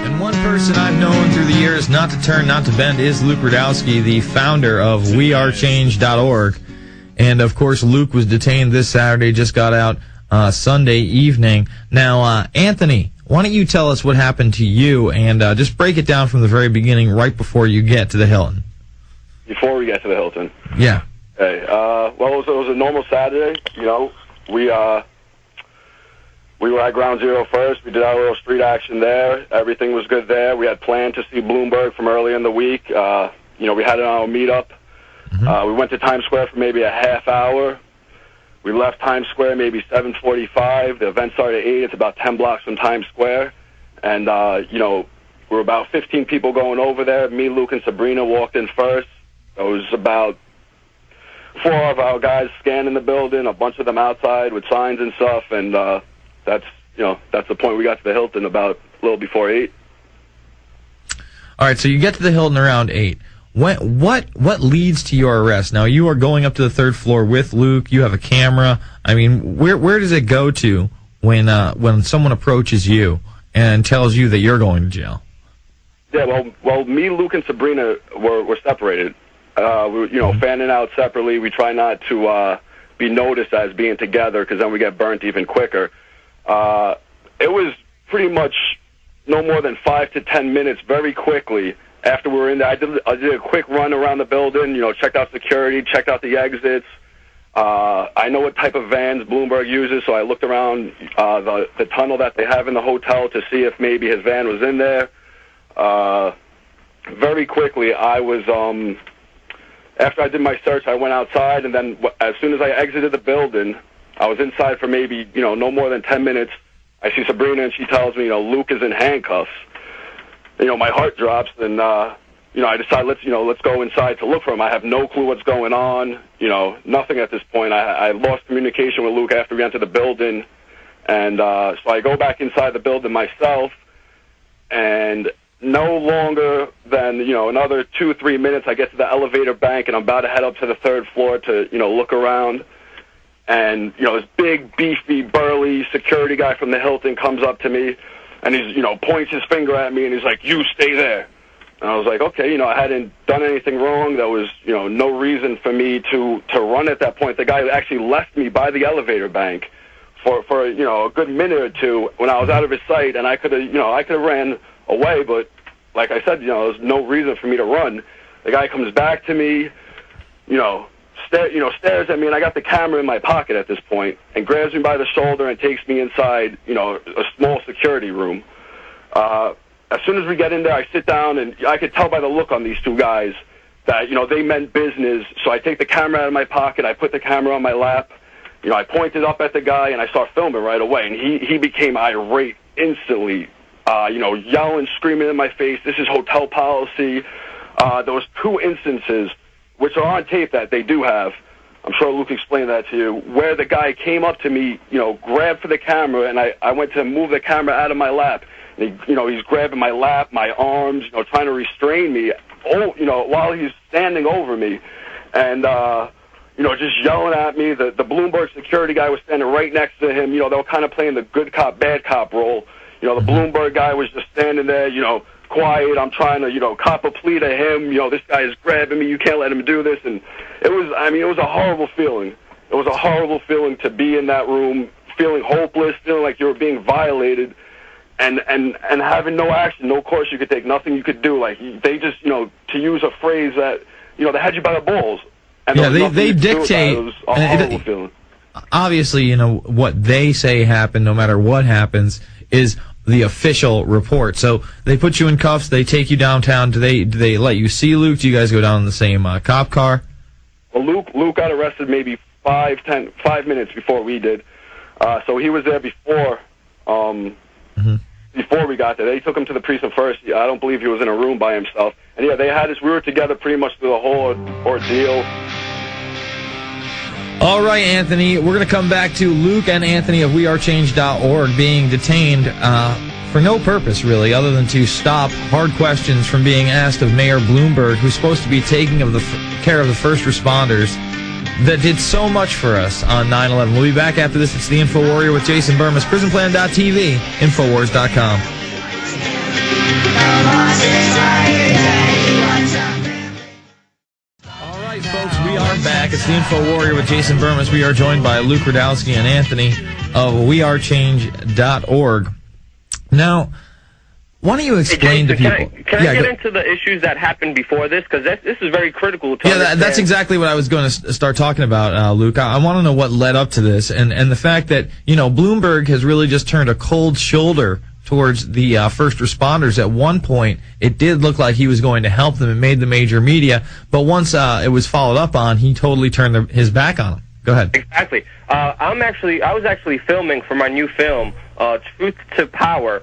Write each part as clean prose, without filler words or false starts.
And one person I've known through the years not to turn, not to bend is Luke Rudkowski, the founder of WeAreChange.org. And, of course, Luke was detained this Saturday, just got out Sunday evening. Now, Anthony, why don't you tell us what happened to you and just break it down from the very beginning right before you get to the Hilton. Before we get to the Hilton? Yeah. Okay. Well, it was a normal Saturday. You know, we were at Ground Zero first. We did our little street action there. Everything was good there. We had planned to see Bloomberg from early in the week. You know, we had it on our meetup. We went to Times Square for maybe a half hour. We left Times Square maybe 7:45. The event started at 8. It's about 10 blocks from Times Square. And, you know, we were about 15 people going over there. Me, Luke, and Sabrina walked in first. There was about 4 of our guys scanning the building, a bunch of them outside with signs and stuff. And that's the point we got to the Hilton about a little before 8. All right, so you get to the Hilton around 8. What leads to your arrest? Now, you are going up to the 3rd floor with Luke. You have a camera. I mean, where does it go to when someone approaches you and tells you that you're going to jail? Yeah, well, me, Luke, and Sabrina were separated. We were, you know, fanning out separately. We try not to be noticed as being together because then we get burnt even quicker. It was pretty much no more than 5 to 10 minutes very quickly. After we were in there, I did a quick run around the building, you know, checked out security, checked out the exits. I know what type of vans Bloomberg uses, so I looked around the tunnel that they have in the hotel to see if maybe his van was in there. Very quickly, I was, after I did my search, I went outside, and then as soon as I exited the building, I was inside for maybe, you know, no more than 10 minutes. I see Sabrina, and she tells me, you know, Luke is in handcuffs. You know, my heart drops, and, you know, I decide, let's go inside to look for him. I have no clue what's going on, you know, nothing at this point. I lost communication with Luke after we entered the building, and so I go back inside the building myself, and no longer than, you know, another 2 or 3 minutes, I get to the elevator bank, and I'm about to head up to the 3rd floor to, you know, look around, and, you know, this big, beefy, burly security guy from the Hilton comes up to me, and he's, you know, points his finger at me, and he's like, "You stay there." And I was like, okay, you know, I hadn't done anything wrong. There was, you know, no reason for me to run at that point. The guy actually left me by the elevator bank for you know, a good minute or two when I was out of his sight, and I could have ran away, but like I said, you know, there's no reason for me to run. The guy comes back to me, you know, stares at me, and I got the camera in my pocket at this point, and grabs me by the shoulder and takes me inside, you know, a small security room. As soon as we get in there, I sit down, and I could tell by the look on these two guys that, you know, they meant business. So I take the camera out of my pocket, I put the camera on my lap, you know, I pointed up at the guy, and I start filming right away, and he became irate instantly, you know, yelling, screaming in my face, "This is hotel policy." There was 2 instances which are on tape that they do have. I'm sure Luke explained that to you, where the guy came up to me, you know, grabbed for the camera, and I went to move the camera out of my lap. And he, you know, he's grabbing my lap, my arms, you know, trying to restrain me, you know, while he's standing over me. And, you know, just yelling at me. The Bloomberg security guy was standing right next to him. You know, they were kind of playing the good cop, bad cop role. You know, the Bloomberg guy was just standing there, you know, quiet. I'm trying to, you know, cop a plea to him. You know, this guy is grabbing me. You can't let him do this. And it was a horrible feeling. It was a horrible feeling to be in that room, feeling hopeless, feeling like you were being violated, and having no action, no course you could take, nothing you could do. Like, they just, you know, to use a phrase that, you know, they had you by the balls. And yeah, they dictate. It was a horrible feeling. Obviously, you know, what they say happened, no matter what happens, is the official report. So they put you in cuffs, they take you downtown. Do they let you see Luke? Do you guys go down in the same cop car? Well, Luke got arrested maybe 5 minutes before we did. So he was there before before we got there. They took him to the precinct first. I don't believe he was in a room by himself. And yeah, they had us. We were together pretty much through the whole ordeal. All right, Anthony, we're going to come back to Luke and Anthony of WeAreChange.org being detained for no purpose, really, other than to stop hard questions from being asked of Mayor Bloomberg, who's supposed to be taking care of the first responders that did so much for us on 9/11. We'll be back after this. It's the InfoWarrior with Jason Bermas, PrisonPlan.tv, Infowars.com. All right, folks, we are back. It's the InfoWarrior with Jason Bermas. We are joined by Luke Rudkowski and Anthony of wearechange.org. Now, why don't you explain to people? Can I get into the issues that happened before this? Because this is very critical to understand. That's exactly what I was going to start talking about, Luke. I want to know what led up to this, and the fact that, Bloomberg has really just turned a cold shoulder towards the first responders. At one point, it did look like he was going to help them and made the major media, but once it was followed up on, he totally turned his back on them. Go ahead. Exactly. I was actually filming for my new film, Truth to Power,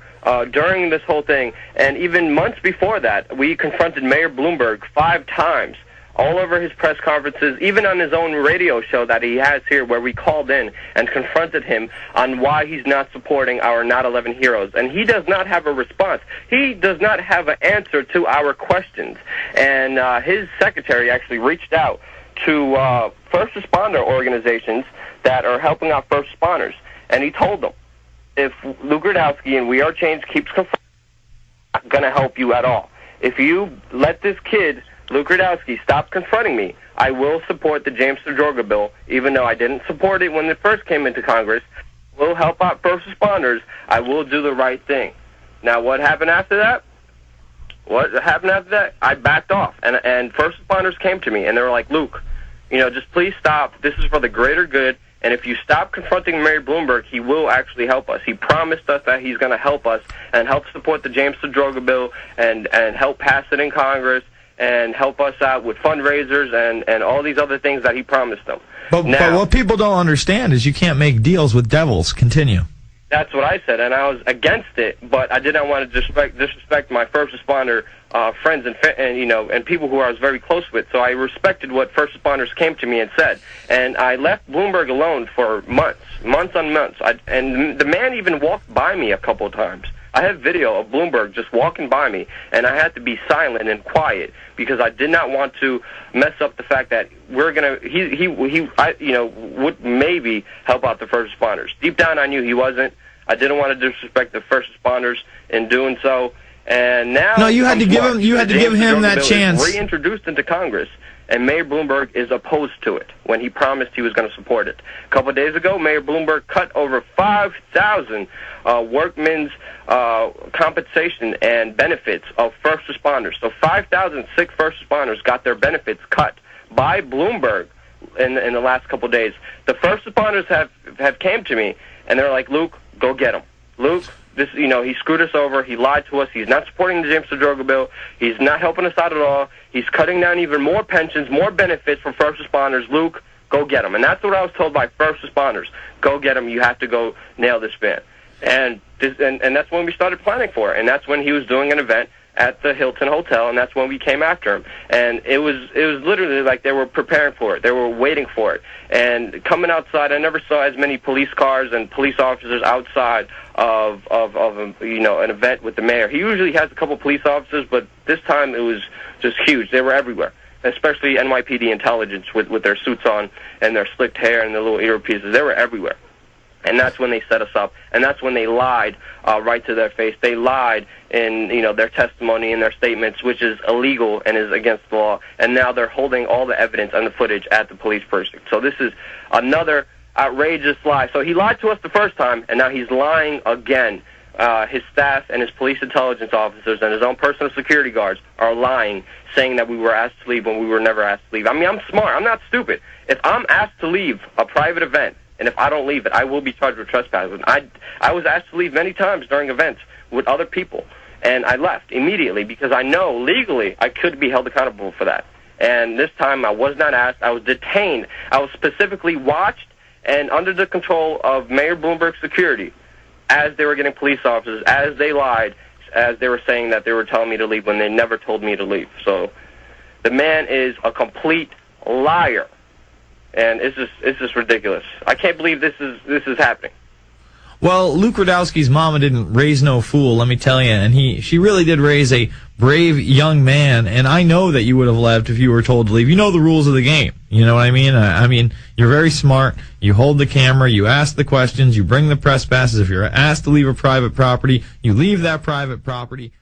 during this whole thing, and even months before that, we confronted Mayor Bloomberg 5 times, all over his press conferences, even on his own radio show that he has here, where we called in and confronted him on why he's not supporting our Not 11 heroes. And he does not have a response. He does not have an answer to our questions. And his secretary actually reached out to first responder organizations that are helping out first responders. And he told them, if Luke Rudkowski and We Are Change keeps confronting, I'm not going to help you at all. If you let this kid, Luke Rudkowski, stop confronting me, I will support the James Droga bill, even though I didn't support it when it first came into Congress. We'll help out first responders. I will do the right thing. Now, what happened after that? I backed off, and first responders came to me, and they were like, Luke, just please stop. This is for the greater good. And if you stop confronting Mayor Bloomberg, he will actually help us. He promised us that he's going to help us and help support the James Droga bill and help pass it in Congress and help us out with fundraisers and all these other things that he promised them. But what people don't understand is you can't make deals with devils. Continue. That's what I said, and I was against it, but I did not want to disrespect my first responder friends and people who I was very close with. So I respected what first responders came to me and said, and I left Bloomberg alone for months on months. And the man even walked by me a couple of times. I have video of Bloomberg just walking by me, and I had to be silent and quiet because I did not want to mess up the fact that he would maybe help out the first responders. Deep down, I knew he wasn't. I didn't want to disrespect the first responders in doing so. And now, you had to give him that chance. Reintroduced into Congress, and Mayor Bloomberg is opposed to it when he promised he was going to support it. A couple of days ago, Mayor Bloomberg cut over 5,000 workmen's compensation and benefits of first responders. So 5,000 sick first responders got their benefits cut by Bloomberg in the last couple of days. The first responders have came to me, and they're like, Luke, go get him. Luke, he screwed us over. He lied to us. He's not supporting the James Droga bill. He's not helping us out at all. He's cutting down even more pensions, more benefits for first responders. Luke, go get him. And that's what I was told by first responders. Go get him. You have to go nail this man. And that's when we started planning for it. And that's when he was doing an event at the Hilton Hotel, and that's when we came after him. And it was literally like they were preparing for it. They were waiting for it. And coming outside, I never saw as many police cars and police officers outside of an event with the mayor. He usually has a couple police officers, but this time it was just huge. They were everywhere, especially NYPD intelligence with their suits on and their slicked hair and their little earpieces. They were everywhere. And that's when they set us up, and that's when they lied right to their face. They lied in their testimony and their statements, which is illegal and is against the law. And now they're holding all the evidence and the footage at the police precinct. So this is another outrageous lie. So he lied to us the first time, and now he's lying again. His staff and his police intelligence officers and his own personal security guards are lying, saying that we were asked to leave when we were never asked to leave. I mean, I'm smart. I'm not stupid. If I'm asked to leave a private event, and if I don't leave it, I will be charged with trespassing. I was asked to leave many times during events with other people, and I left immediately because I know legally I could be held accountable for that. And this time I was not asked. I was detained. I was specifically watched and under the control of Mayor Bloomberg's security as they were getting police officers, as they lied, as they were saying that they were telling me to leave when they never told me to leave. So the man is a complete liar. And it's just ridiculous. I can't believe this is happening. Well, Luke Rudkowski's mama didn't raise no fool, let me tell you, and she really did raise a brave young man, and I know that you would have left if you were told to leave. You know the rules of the game. You know what I mean? I mean, you're very smart. You hold the camera, you ask the questions, you bring the press passes. If you're asked to leave a private property, you leave that private property.